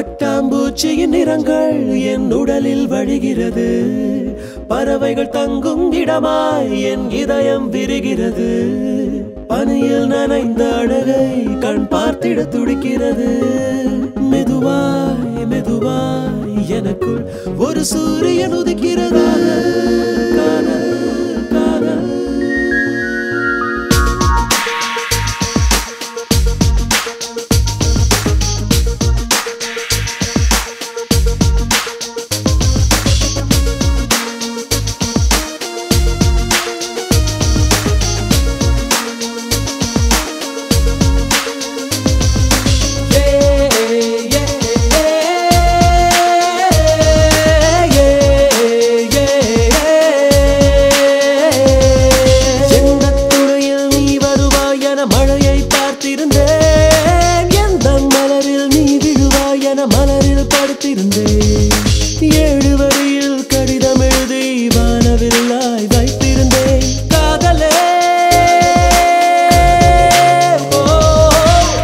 பட்டாம்பூச்சியின் நிறங்கள் என் உடலில் வழிகிறது. பறவைகள் தங்கும் இடமாய் என் இதயம் விரிகிறது. பனியில் நனைந்த அழகை கண் பார்த்திட துடிக்கிறது. மெதுவாய் மெதுவாய் எனக்குள் ஒரு சூரியன் உதிக்கிறது. காதல் காதல் மலரில் படுத்திருந்தேன். 7 வரியில் கடிதம் எழுதி வானவில்லாய் வைத்திருந்தேன். காதலே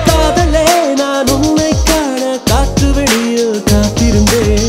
காதலே நான் உன்னை காண காற்று வெளியில் காத்திருந்தேன்.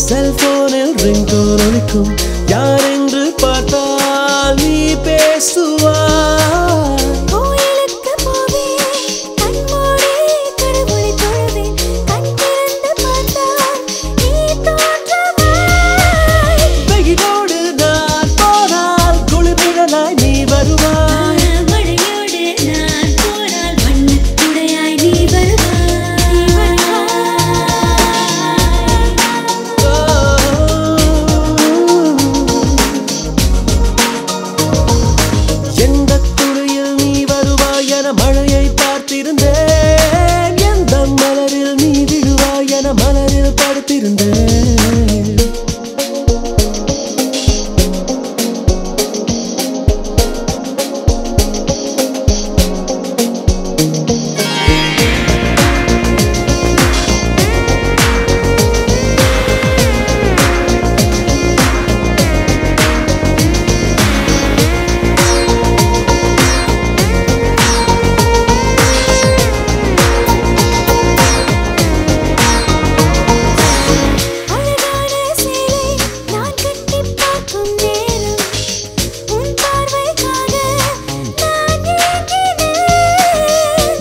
செல்போனில் ரிங்டோன் ஒலிக்கும். யார் என்று பார்த்தால் நீ பேசுவாய். கோயிலுக்கு போவேன், கண்மூடி கடவுளை தொழுவேன். கண் திறந்து பார்த்தால் நீ தோன்றுவாய். வெயிலோடு நான் போனால் குளிர்நிழலாய் நீ வருவாய். மழையோடு நான் போனால் வண்ணக்குடையாய் நீ வருவாய். மழையை பார்த்திருந்தேன். எந்த மலரில் நீ விழுவாய் என மலரில் படுத்திருந்தேன்.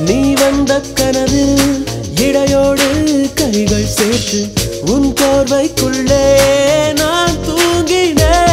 நீ வந்த கனவில் இடையோடு கைகள் சேர்த்து உன் கோர்வைக்குள்ளே நான் தூங்கினேன்.